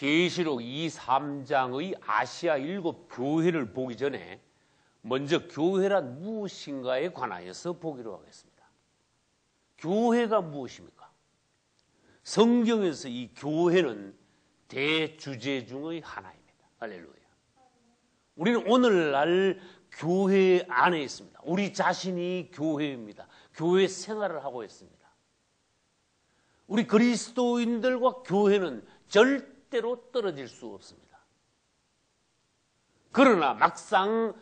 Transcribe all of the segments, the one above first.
계시록 2, 3장의 아시아 7교회를 보기 전에 먼저 교회란 무엇인가에 관하여서 보기로 하겠습니다. 교회가 무엇입니까? 성경에서 이 교회는 대주제 중의 하나입니다. 할렐루야. 우리는 오늘날 교회 안에 있습니다. 우리 자신이 교회입니다. 교회 생활을 하고 있습니다. 우리 그리스도인들과 교회는 절대로 떨어질 수 없습니다. 그러나 막상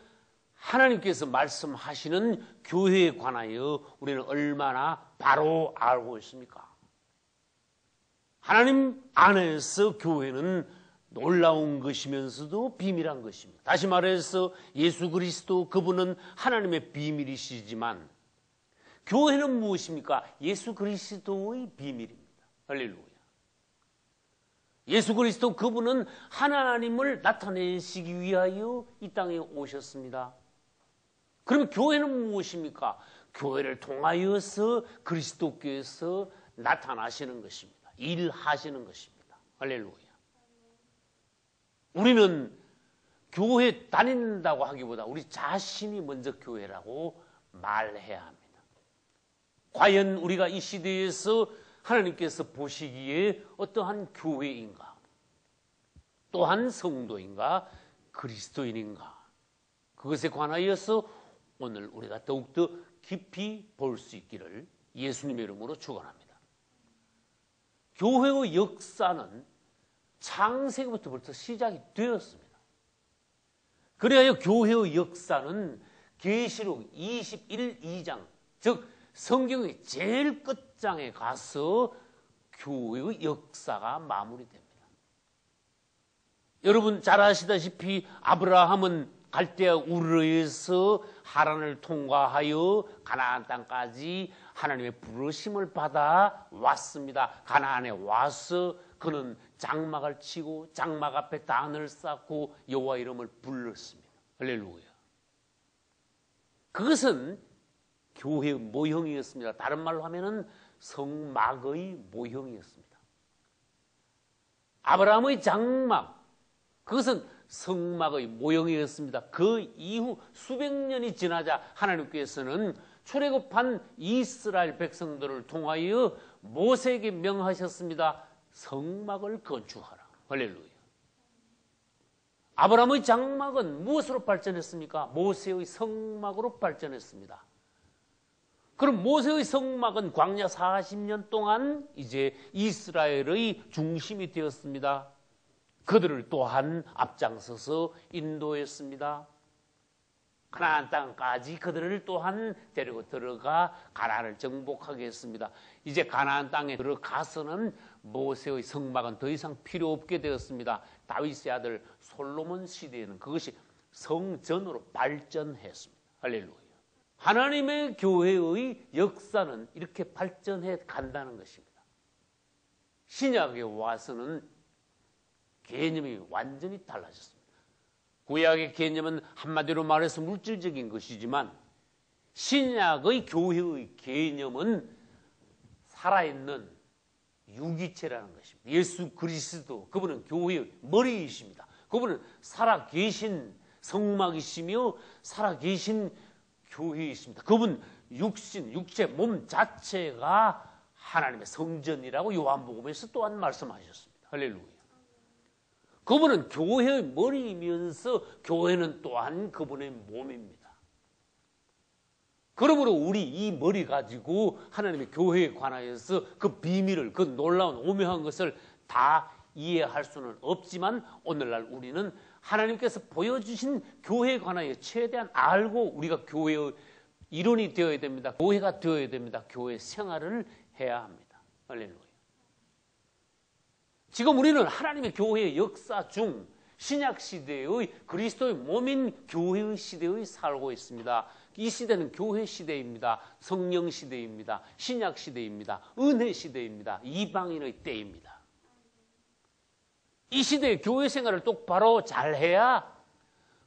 하나님께서 말씀하시는 교회에 관하여 우리는 얼마나 바로 알고 있습니까? 하나님 안에서 교회는 놀라운 것이면서도 비밀한 것입니다. 다시 말해서 예수 그리스도 그분은 하나님의 비밀이시지만 교회는 무엇입니까? 예수 그리스도의 비밀입니다. 할렐루야. 예수 그리스도 그분은 하나님을 나타내시기 위하여 이 땅에 오셨습니다. 그럼 교회는 무엇입니까? 교회를 통하여서 그리스도께서 나타나시는 것입니다. 일하시는 것입니다. 할렐루야. 우리는 교회 다닌다고 하기보다 우리 자신이 먼저 교회라고 말해야 합니다. 과연 우리가 이 시대에서 하나님께서 보시기에 어떠한 교회인가? 또한 성도인가? 그리스도인인가? 그것에 관하여서 오늘 우리가 더욱더 깊이 볼 수 있기를 예수님의 이름으로 축원합니다. 교회의 역사는 창세기부터 시작이 되었습니다. 그래야 교회의 역사는 계시록 21, 2장, 즉 성경의 제일 끝장에 가서 교회의 역사가 마무리됩니다. 여러분 잘 아시다시피 아브라함은 갈대아 우르에서 하란을 통과하여 가나안 땅까지 하나님의 부르심을 받아 왔습니다. 가나안에 와서 그는 장막을 치고 장막 앞에 단을 쌓고 여호와 이름을 불렀습니다. 할렐루야. 그것은 교회의 모형이었습니다. 다른 말로 하면은 성막의 모형이었습니다. 아브라함의 장막, 그것은 성막의 모형이었습니다. 그 이후 수백 년이 지나자 하나님께서는 출애굽한 이스라엘 백성들을 통하여 모세에게 명하셨습니다. 성막을 건축하라. 할렐루야. 아브라함의 장막은 무엇으로 발전했습니까? 모세의 성막으로 발전했습니다. 그럼 모세의 성막은 광야 40년 동안 이제 이스라엘의 중심이 되었습니다. 그들을 또한 앞장서서 인도했습니다. 가나안 땅까지 그들을 또한 데리고 들어가 가나안을 정복하게 했습니다. 이제 가나안 땅에 들어가서는 모세의 성막은 더 이상 필요 없게 되었습니다. 다윗의 아들 솔로몬 시대에는 그것이 성전으로 발전했습니다. 할렐루야. 하나님의 교회의 역사는 이렇게 발전해 간다는 것입니다. 신약에 와서는 개념이 완전히 달라졌습니다. 구약의 개념은 한마디로 말해서 물질적인 것이지만 신약의 교회의 개념은 살아있는 유기체라는 것입니다. 예수 그리스도, 그분은 교회의 머리이십니다. 그분은 살아계신 성막이시며 살아계신 교회이십니다. 그분 육체, 몸 자체가 하나님의 성전이라고 요한복음에서 또한 말씀하셨습니다. 할렐루야. 그분은 교회의 머리이면서 교회는 또한 그분의 몸입니다. 그러므로 우리 이 머리 가지고 하나님의 교회에 관하여서 그 비밀을, 그 놀라운 오묘한 것을 다 이해할 수는 없지만 오늘날 우리는 하나님께서 보여주신 교회에 관하여 최대한 알고 우리가 교회의 일원이 되어야 됩니다. 교회가 되어야 됩니다. 교회 생활을 해야 합니다. 할렐루야. 지금 우리는 하나님의 교회의 역사 중 신약시대의 그리스도의 몸인 교회의 시대에 살고 있습니다. 이 시대는 교회 시대입니다. 성령 시대입니다. 신약 시대입니다. 은혜 시대입니다. 이방인의 때입니다. 이 시대의 교회 생활을 똑바로 잘해야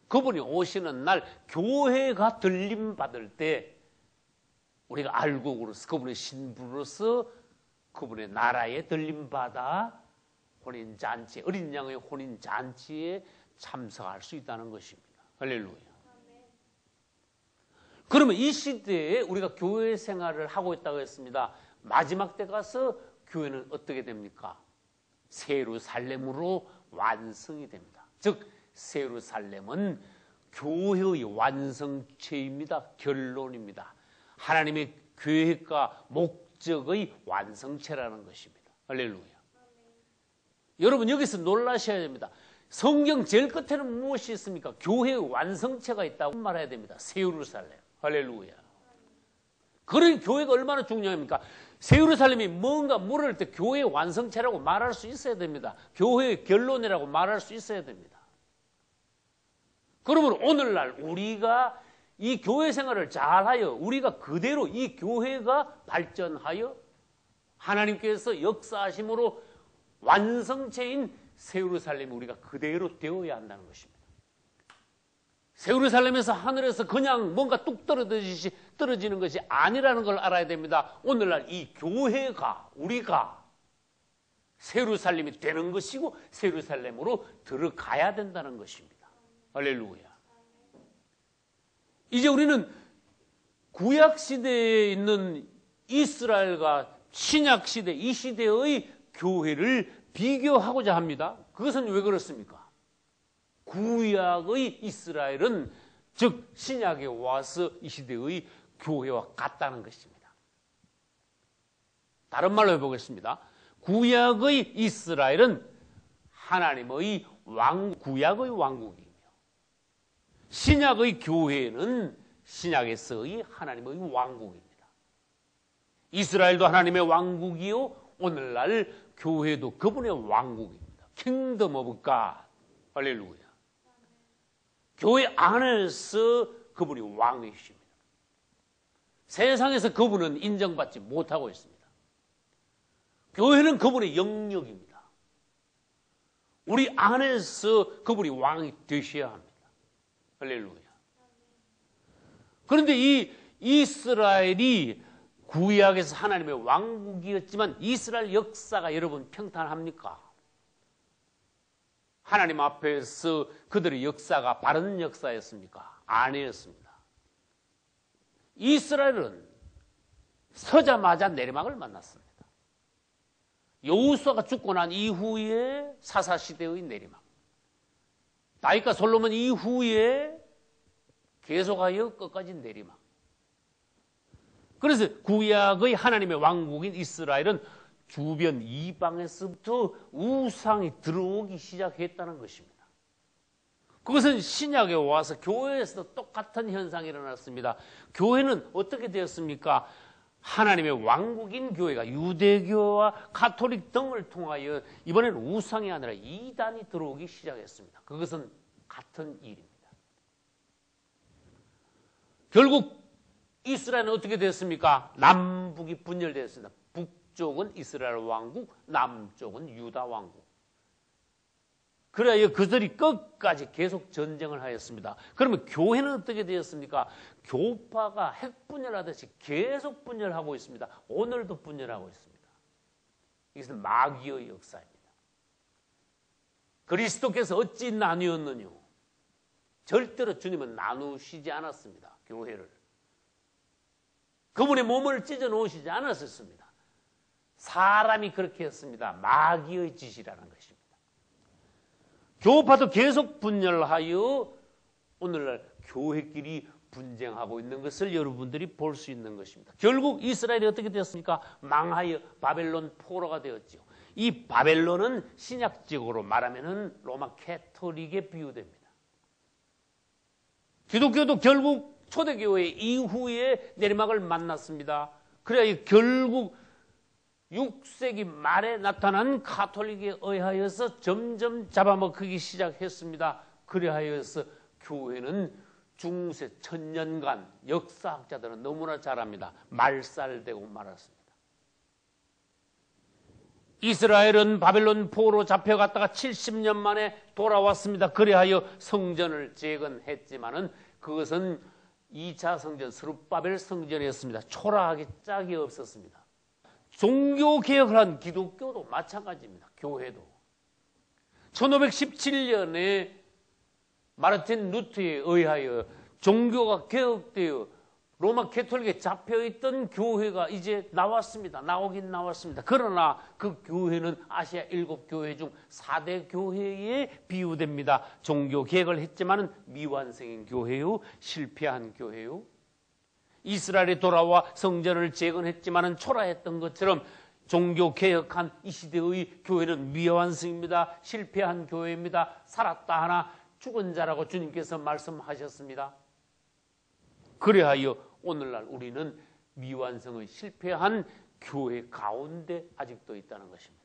그분이 오시는 날 교회가 들림받을 때 우리가 알곡으로서 그분의 신부로서 그분의 나라에 들림받아 혼인잔치, 어린 양의 혼인잔치에 참석할 수 있다는 것입니다. 할렐루야. 그러면 이 시대에 우리가 교회 생활을 하고 있다고 했습니다. 마지막 때 가서 교회는 어떻게 됩니까? 새 예루살렘으로 완성이 됩니다. 즉 새 예루살렘은 교회의 완성체입니다. 결론입니다. 하나님의 계획과 목적의 완성체라는 것입니다. 할렐루야. 여러분 여기서 놀라셔야 됩니다. 성경 제일 끝에는 무엇이 있습니까? 교회의 완성체가 있다고 말해야 됩니다. 새 예루살렘. 할렐루야. 그런 교회가 얼마나 중요합니까? 새 예루살렘이 뭔가 물을 때 교회의 완성체라고 말할 수 있어야 됩니다. 교회의 결론이라고 말할 수 있어야 됩니다. 그러면 오늘날 우리가 이 교회 생활을 잘하여 우리가 그대로 이 교회가 발전하여 하나님께서 역사하심으로 완성체인 새 예루살렘이 우리가 그대로 되어야 한다는 것입니다. 새 예루살렘에서 하늘에서 그냥 뭔가 뚝 떨어지는 것이 아니라는 걸 알아야 됩니다. 오늘날 이 교회가 우리가 새 예루살렘이 되는 것이고 새 예루살렘으로 들어가야 된다는 것입니다. 할렐루야. 이제 우리는 구약시대에 있는 이스라엘과 신약시대 이 시대의 교회를 비교하고자 합니다. 그것은 왜 그렇습니까? 구약의 이스라엘은 즉 신약에 와서 이 시대의 교회와 같다는 것입니다. 다른 말로 해보겠습니다. 구약의 이스라엘은 하나님의 구약의 왕국이며 신약의 교회는 신약에서의 하나님의 왕국입니다. 이스라엘도 하나님의 왕국이요 오늘날 교회도 그분의 왕국입니다. 킹덤 오브 갓. 할렐루야. 교회 안에서 그분이 왕이십니다. 세상에서 그분은 인정받지 못하고 있습니다. 교회는 그분의 영역입니다. 우리 안에서 그분이 왕이 되셔야 합니다. 할렐루야. 그런데 이 이스라엘이 구약에서 하나님의 왕국이었지만 이스라엘 역사가 여러분 평탄합니까? 하나님 앞에서 그들의 역사가 바른 역사였습니까? 아니었습니다. 이스라엘은 서자마자 내리막을 만났습니다. 여호수아가 죽고 난 이후에 사사시대의 내리막, 다윗과 솔로몬 이후에 계속하여 끝까지 내리막. 그래서 구약의 하나님의 왕국인 이스라엘은 주변 이방에서부터 우상이 들어오기 시작했다는 것입니다. 그것은 신약에 와서 교회에서도 똑같은 현상이 일어났습니다. 교회는 어떻게 되었습니까? 하나님의 왕국인 교회가 유대교와 가톨릭 등을 통하여 이번에는 우상이 아니라 이단이 들어오기 시작했습니다. 그것은 같은 일입니다. 결국 이스라엘은 어떻게 되었습니까? 남북이 분열되었습니다. 북쪽은 이스라엘 왕국, 남쪽은 유다 왕국. 그래야 그들이 끝까지 계속 전쟁을 하였습니다. 그러면 교회는 어떻게 되었습니까? 교파가 핵분열하듯이 계속 분열하고 있습니다. 오늘도 분열하고 있습니다. 이것은 마귀의 역사입니다. 그리스도께서 어찌 나누었느냐? 절대로 주님은 나누시지 않았습니다. 교회를. 그분의 몸을 찢어 놓으시지 않았었습니다. 사람이 그렇게 했습니다. 마귀의 짓이라는 것입니다. 교파도 계속 분열하여 오늘날 교회끼리 분쟁하고 있는 것을 여러분들이 볼 수 있는 것입니다. 결국 이스라엘이 어떻게 되었습니까? 망하여 바벨론 포로가 되었죠. 이 바벨론은 신약적으로 말하면 로마 캐톨릭에 비유됩니다. 기독교도 결국 초대교회 이후에 내리막을 만났습니다. 그래야 결국 6세기 말에 나타난 가톨릭에 의하여서 점점 잡아먹히기 시작했습니다. 그래하여서 교회는 중세 1000년간 역사학자들은 너무나 잘 압니다. 말살되고 말았습니다. 이스라엘은 바벨론 포로 잡혀갔다가 70년 만에 돌아왔습니다. 그래하여 성전을 재건했지만은 그것은 2차 성전 스룹바벨 성전이었습니다. 초라하게 짝이 없었습니다. 종교개혁을 한 기독교도 마찬가지입니다. 교회도. 1517년에 마르틴 루터에 의하여 종교가 개혁되어 로마 캐톨릭에 잡혀있던 교회가 이제 나왔습니다. 나오긴 나왔습니다. 그러나 그 교회는 아시아 7교회 중 4대 교회에 비유됩니다. 종교 개혁을 했지만 미완성인 교회요, 실패한 교회요. 이스라엘에 돌아와 성전을 재건했지만 초라했던 것처럼 종교 개혁한 이 시대의 교회는 미완성입니다. 실패한 교회입니다. 살았다 하나 죽은 자라고 주님께서 말씀하셨습니다. 그래하여 오늘날 우리는 미완성의 실패한 교회 가운데 아직도 있다는 것입니다.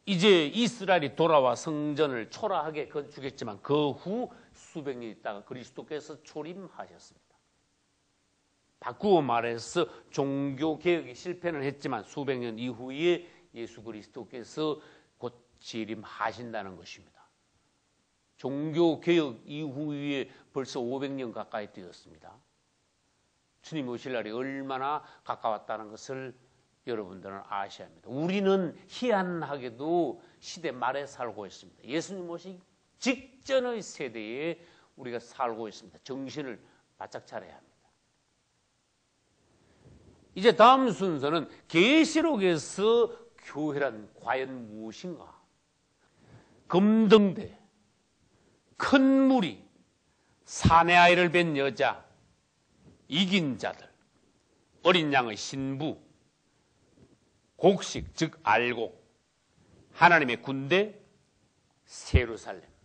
이제 이스라엘이 돌아와 성전을 초라하게 건축했지만 그 후 수백 년 있다가 그리스도께서 초림하셨습니다. 바꾸어 말해서 종교개혁이 실패는 했지만 수백 년 이후에 예수 그리스도께서 곧 재림하신다는 것입니다. 종교개혁 이후에 벌써 500년 가까이 되었습니다. 주님 오실 날이 얼마나 가까웠다는 것을 여러분들은 아셔야 합니다. 우리는 희한하게도 시대 말에 살고 있습니다. 예수님 오시기 직전의 세대에 우리가 살고 있습니다. 정신을 바짝 차려야 합니다. 이제 다음 순서는 계시록에서 교회란 과연 무엇인가? 금등대, 큰 무리, 사내 아이를 뵌 여자, 이긴 자들, 어린 양의 신부, 곡식 즉 알곡, 하나님의 군대, 세루살렘.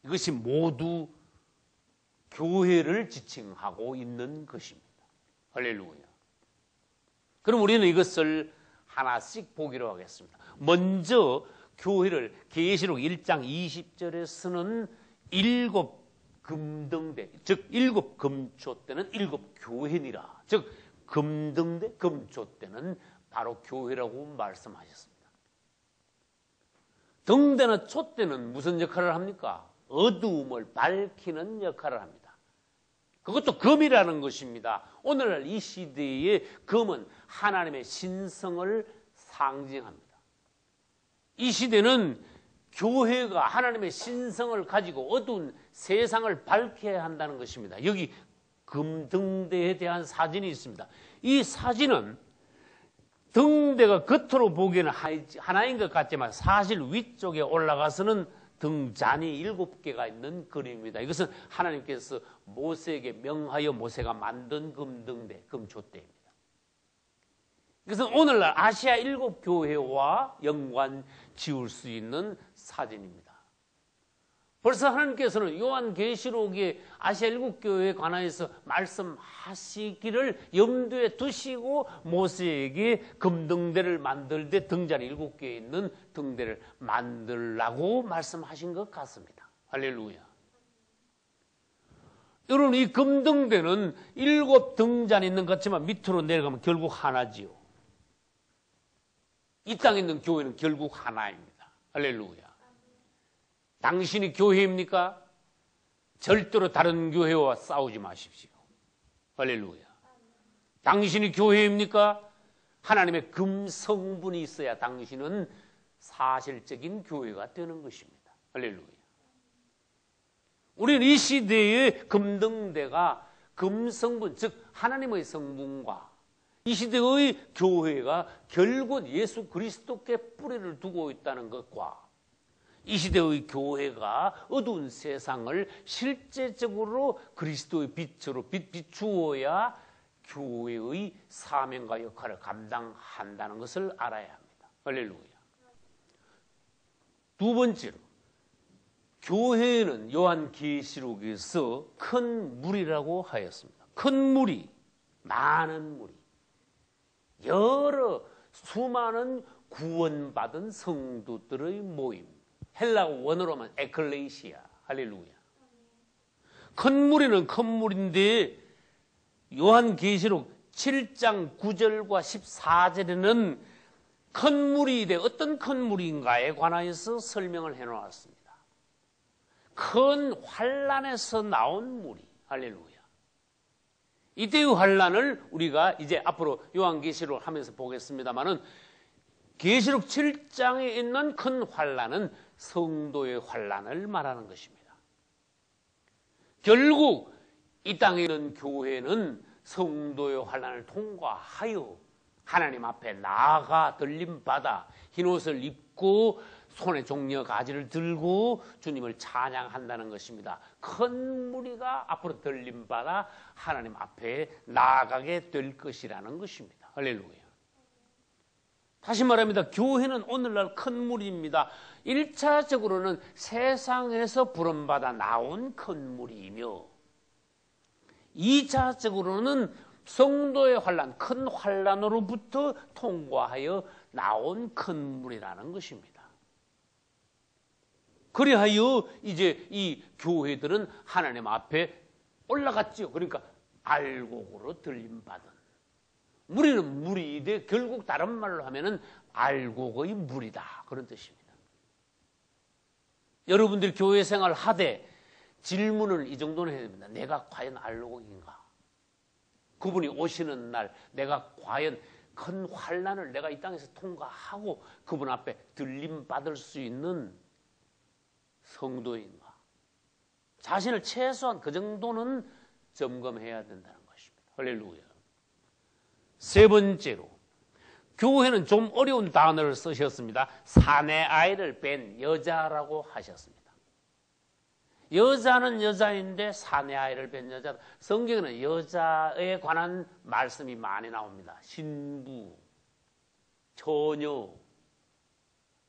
이것이 모두 교회를 지칭하고 있는 것입니다. 할렐루야. 그럼 우리는 이것을 하나씩 보기로 하겠습니다. 먼저 교회를 계시록 1장 20절에서는 7 금등대, 즉 7 금초대는 7 교회니라. 즉 금등대, 금초대는 바로 교회라고 말씀하셨습니다. 등대나 촛대는 무슨 역할을 합니까? 어두움을 밝히는 역할을 합니다. 그것도 금이라는 것입니다. 오늘날 이 시대에 금은 하나님의 신성을 상징합니다. 이 시대는 교회가 하나님의 신성을 가지고 어두운 세상을 밝혀야 한다는 것입니다. 여기 금등대에 대한 사진이 있습니다. 이 사진은 등대가 겉으로 보기에는 하나인 것 같지만 사실 위쪽에 올라가서는 등잔이 7개가 있는 그림입니다. 이것은 하나님께서 모세에게 명하여 모세가 만든 금등대, 금초대입니다. 이것은 오늘날 아시아 7교회와 연관 지을 수 있는 사진입니다. 벌써 하나님께서는 요한계시록에 아시아 7교회에 관하여서 말씀하시기를 염두에 두시고 모세에게 금등대를 만들 때 등잔이 7개 있는 등대를 만들라고 말씀하신 것 같습니다. 할렐루야. 여러분, 이 금등대는 7 등잔이 있는 것 같지만 밑으로 내려가면 결국 하나지요. 이 땅에 있는 교회는 결국 하나입니다. 할렐루야. 당신이 교회입니까? 절대로 다른 교회와 싸우지 마십시오. 할렐루야. 당신이 교회입니까? 하나님의 금성분이 있어야 당신은 사실적인 교회가 되는 것입니다. 할렐루야. 우리는 이 시대의 금등대가 금성분, 즉 하나님의 성분과 이 시대의 교회가 결국 예수 그리스도께 뿌리를 두고 있다는 것과 이 시대의 교회가 어두운 세상을 실제적으로 그리스도의 빛으로 비추어야 교회의 사명과 역할을 감당한다는 것을 알아야 합니다. 할렐루야. 두 번째로, 교회는 요한계시록에서 큰 무리라고 하였습니다. 큰 무리, 많은 무리, 여러 수많은 구원받은 성도들의 모임. 헬라 원어로만 에클레시아. 할렐루야. 큰 무리는 큰 무리인데 요한계시록 7장 9절과 14절에는 큰 무리인데 어떤 큰 무리인가에 관하여서 설명을 해놓았습니다. 큰 환란에서 나온 무리. 할렐루야. 이때의 환란을 우리가 이제 앞으로 요한계시록을 하면서 보겠습니다만은 계시록 7장에 있는 큰 환난은 성도의 환난을 말하는 것입니다. 결국 이 땅에 있는 교회는 성도의 환난을 통과하여 하나님 앞에 나아가 들림받아 흰옷을 입고 손에 종려 가지를 들고 주님을 찬양한다는 것입니다. 큰 무리가 앞으로 들림받아 하나님 앞에 나아가게 될 것이라는 것입니다. 할렐루야. 다시 말합니다. 교회는 오늘날 큰 무리입니다. 1차적으로는 세상에서 부름받아 나온 큰 무리이며 2차적으로는 성도의 환난, 큰 환난으로부터 통과하여 나온 큰 무리라는 것입니다. 그리하여 이제 이 교회들은 하나님 앞에 올라갔죠. 그러니까 알곡으로 들림받은. 무리는 무리이되 결국 다른 말로 하면은 알곡의 무리다. 그런 뜻입니다. 여러분들 교회 생활 하되 질문을 이 정도는 해야 됩니다. 내가 과연 알곡인가? 그분이 오시는 날 내가 과연 큰 환난을 내가 이 땅에서 통과하고 그분 앞에 들림받을 수 있는 성도인가? 자신을 최소한 그 정도는 점검해야 된다는 것입니다. 할렐루야. 세 번째로 교회는 좀 어려운 단어를 쓰셨습니다. 사내아이를 뺀 여자라고 하셨습니다. 여자는 여자인데 사내아이를 뺀 여자. 성경에는 여자에 관한 말씀이 많이 나옵니다. 신부, 처녀,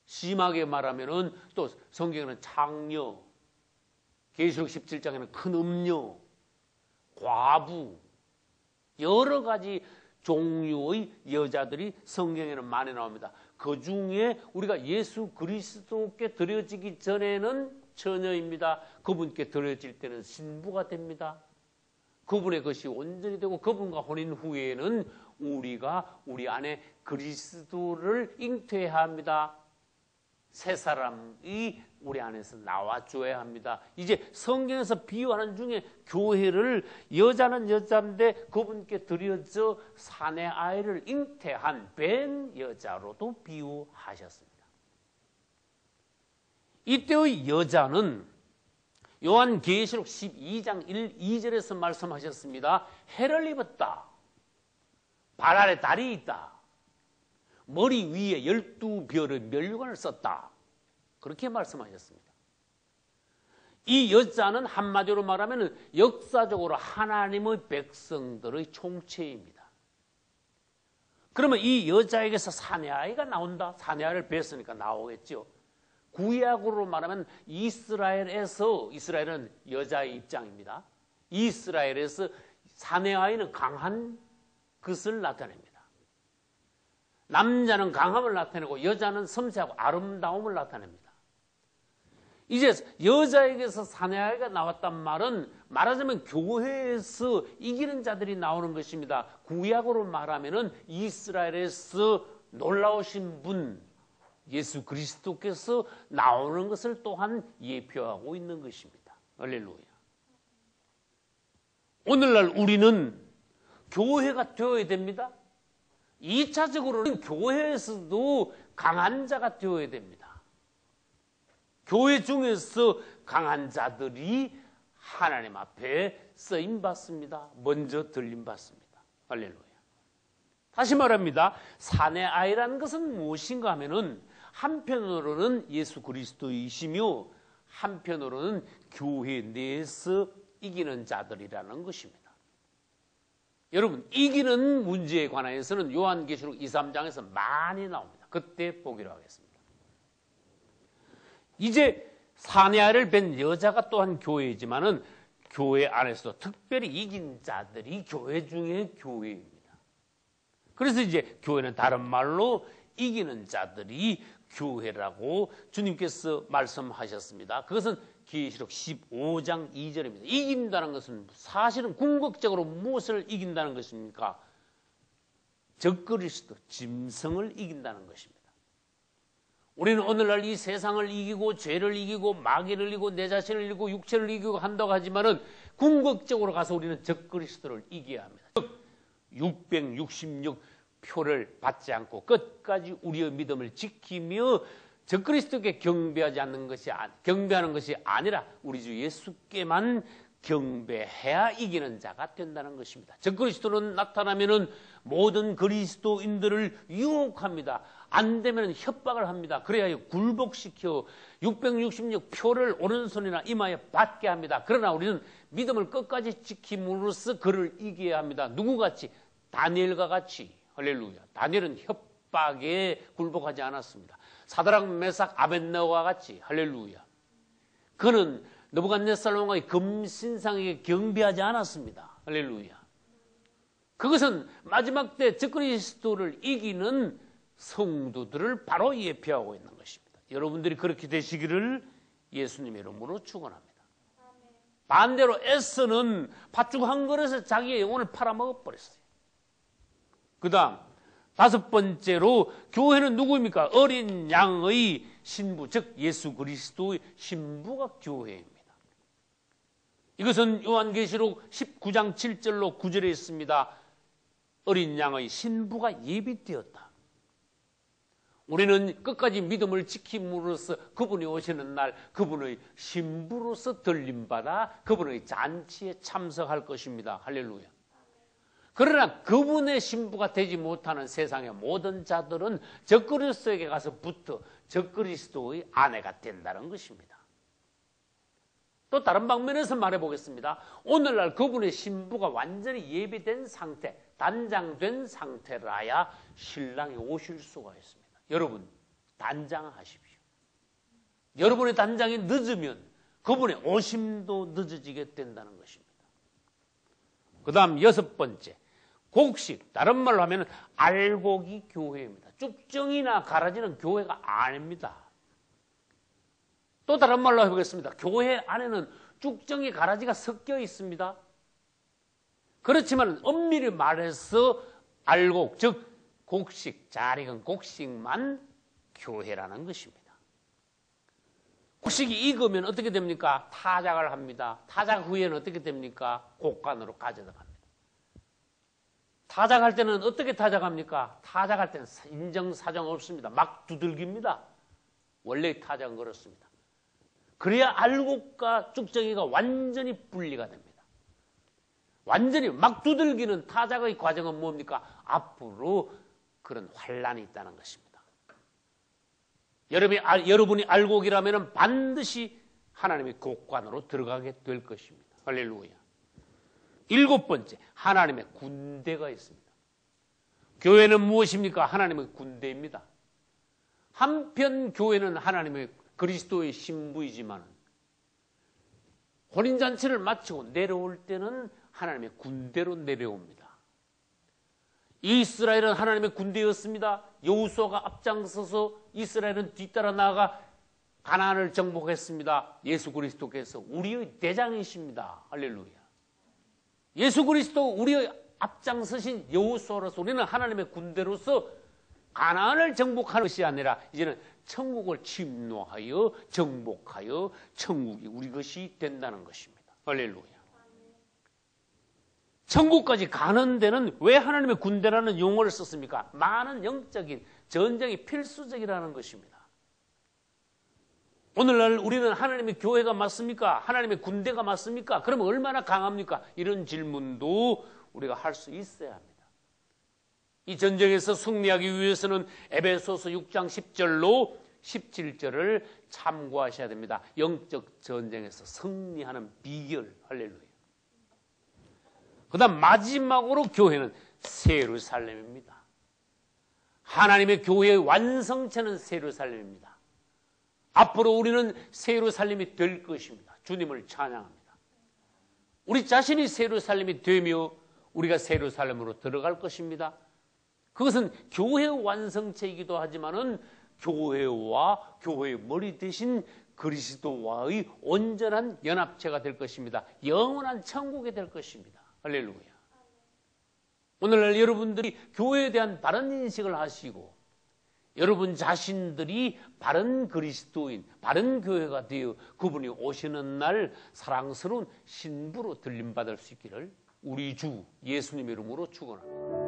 심하게 말하면은 또 성경에는 창녀, 계시록 17장에는 큰 음녀, 과부, 여러 가지 종류의 여자들이 성경에는 많이 나옵니다. 그 중에 우리가 예수 그리스도께 드려지기 전에는 처녀입니다. 그분께 드려질 때는 신부가 됩니다. 그분의 것이 온전히 되고 그분과 혼인 후에는 우리가 우리 안에 그리스도를 잉태해야 합니다. 새 사람이 우리 안에서 나와줘야 합니다. 이제 성경에서 비유하는 중에 교회를 여자는 여자인데 그분께 드려져 사내 아이를 잉태한 뺀 여자로도 비유하셨습니다. 이때의 여자는 요한계시록 12장 1, 2절에서 말씀하셨습니다. 해를 입었다. 발 아래 달이 있다. 머리 위에 12별의 면류관을 썼다. 그렇게 말씀하셨습니다. 이 여자는 한마디로 말하면 역사적으로 하나님의 백성들의 총체입니다. 그러면 이 여자에게서 사내아이가 나온다. 사내아이를 뵀으니까 나오겠죠. 구약으로 말하면 이스라엘은 여자의 입장입니다. 이스라엘에서 사내아이는 강한 것을 나타냅니다. 남자는 강함을 나타내고 여자는 섬세하고 아름다움을 나타냅니다. 이제 여자에게서 사내아이가 나왔단 말은 말하자면 교회에서 이기는 자들이 나오는 것입니다. 구약으로 말하면은 이스라엘에서 놀라우신 분 예수 그리스도께서 나오는 것을 또한 예표하고 있는 것입니다. 할렐루야. 오늘날 우리는 교회가 되어야 됩니다. 2차적으로는 교회에서도 강한 자가 되어야 됩니다. 교회 중에서 강한 자들이 하나님 앞에 쓰임받습니다. 먼저 들림받습니다. 할렐루야. 다시 말합니다. 사내아이라는 것은 무엇인가 하면은 한편으로는 예수 그리스도이시며 한편으로는 교회 내에서 이기는 자들이라는 것입니다. 여러분, 이기는 문제에 관하여서는 요한계시록 2, 3장에서 많이 나옵니다. 그때 보기로 하겠습니다. 이제 사내아이를 뵌 여자가 또한 교회이지만은 교회 안에서도 특별히 이긴 자들이 교회 중에 교회입니다. 그래서 이제 교회는 다른 말로 이기는 자들이 교회라고 주님께서 말씀하셨습니다. 그것은 계시록 15장 2절입니다. 이긴다는 것은 사실은 궁극적으로 무엇을 이긴다는 것입니까? 적그리스도, 짐승을 이긴다는 것입니다. 우리는 오늘날 이 세상을 이기고 죄를 이기고 마귀를 이기고 내 자신을 이기고 육체를 이기고 한다고 하지만은 궁극적으로 가서 우리는 적그리스도를 이겨야 합니다. 즉 666 표를 받지 않고 끝까지 우리의 믿음을 지키며 적그리스도께 경배하는 것이 아니라 우리 주 예수께만 경배해야 이기는 자가 된다는 것입니다. 적그리스도는 나타나면은 모든 그리스도인들을 유혹합니다. 안 되면 협박을 합니다. 그래야 굴복시켜 666표를 오른손이나 이마에 받게 합니다. 그러나 우리는 믿음을 끝까지 지킴으로써 그를 이겨야 합니다. 누구같이? 다니엘과 같이. 할렐루야. 다니엘은 협박에 굴복하지 않았습니다. 사드락 메삭 아벳네고와 같이. 할렐루야. 그는 느부갓네살 왕의 금신상에게 경배하지 않았습니다. 할렐루야. 그것은 마지막 때 적그리스도를 이기는 성도들을 바로 예표하고 있는 것입니다. 여러분들이 그렇게 되시기를 예수님의 이름으로 축원합니다. 반대로 에스는 팥죽 한 그릇에 자기의 영혼을 팔아먹어 버렸어요. 그 다음 5번째로 교회는 누구입니까? 어린 양의 신부, 즉 예수 그리스도의 신부가 교회입니다. 이것은 요한계시록 19장 7절로 9절에 있습니다. 어린 양의 신부가 예비되었다. 우리는 끝까지 믿음을 지킴으로써 그분이 오시는 날 그분의 신부로서 들림받아 그분의 잔치에 참석할 것입니다. 할렐루야. 그러나 그분의 신부가 되지 못하는 세상의 모든 자들은 적그리스도에게 가서 붙어 적그리스도의 아내가 된다는 것입니다. 또 다른 방면에서 말해보겠습니다. 오늘날 그분의 신부가 완전히 예비된 상태, 단장된 상태라야 신랑이 오실 수가 있습니다. 여러분, 단장하십시오. 여러분의 단장이 늦으면 그분의 오심도 늦어지게 된다는 것입니다. 그 다음 6번째, 곡식, 다른 말로 하면 알곡이 교회입니다. 쭉정이나 가라지는 교회가 아닙니다. 또 다른 말로 해보겠습니다. 교회 안에는 쭉정이 가라지가 섞여 있습니다. 그렇지만 엄밀히 말해서 알곡, 즉 곡식, 잘 익은 곡식만 교회라는 것입니다. 곡식이 익으면 어떻게 됩니까? 타작을 합니다. 타작 후에는 어떻게 됩니까? 곡간으로 가져갑니다. 타작할 때는 어떻게 타작합니까? 타작할 때는 인정사정 없습니다. 막 두들깁니다. 원래 타작은 그렇습니다. 그래야 알곡과 쭉정이가 완전히 분리가 됩니다. 완전히 막 두들기는 타작의 과정은 뭡니까? 앞으로 그런 환란이 있다는 것입니다. 여러분이 알곡이라면 반드시 하나님의 곡관으로 들어가게 될 것입니다. 할렐루야. 7번째, 하나님의 군대가 있습니다. 교회는 무엇입니까? 하나님의 군대입니다. 한편 교회는 하나님의 그리스도의 신부이지만 혼인잔치를 마치고 내려올 때는 하나님의 군대로 내려옵니다. 이스라엘은 하나님의 군대였습니다. 여호수아가 앞장서서 이스라엘은 뒤따라 나아가 가나안을 정복했습니다. 예수 그리스도께서 우리의 대장이십니다. 할렐루야. 예수 그리스도 우리의 앞장서신 여호수아로서 우리는 하나님의 군대로서 가나안을 정복하는 것이 아니라 이제는 천국을 침노하여 정복하여 천국이 우리 것이 된다는 것입니다. 할렐루야. 천국까지 가는 데는 왜 하나님의 군대라는 용어를 썼습니까? 많은 영적인 전쟁이 필수적이라는 것입니다. 오늘날 우리는 하나님의 교회가 맞습니까? 하나님의 군대가 맞습니까? 그러면 얼마나 강합니까? 이런 질문도 우리가 할 수 있어야 합니다. 이 전쟁에서 승리하기 위해서는 에베소서 6장 10절로 17절을 참고하셔야 됩니다. 영적 전쟁에서 승리하는 비결. 할렐루야. 그 다음 마지막으로 교회는 새 예루살렘입니다. 하나님의 교회의 완성체는 새 예루살렘입니다. 앞으로 우리는 새 예루살렘이 될 것입니다. 주님을 찬양합니다. 우리 자신이 새 예루살렘이 되며 우리가 새 예루살렘으로 들어갈 것입니다. 그것은 교회의 완성체이기도 하지만은 교회와 교회의 머리 대신 그리스도와의 온전한 연합체가 될 것입니다. 영원한 천국이 될 것입니다. 할렐루야. 오늘날 여러분들이 교회에 대한 바른 인식을 하시고 여러분 자신들이 바른 그리스도인, 바른 교회가 되어 그분이 오시는 날 사랑스러운 신부로 들림받을 수 있기를 우리 주 예수님의 이름으로 축원합니다.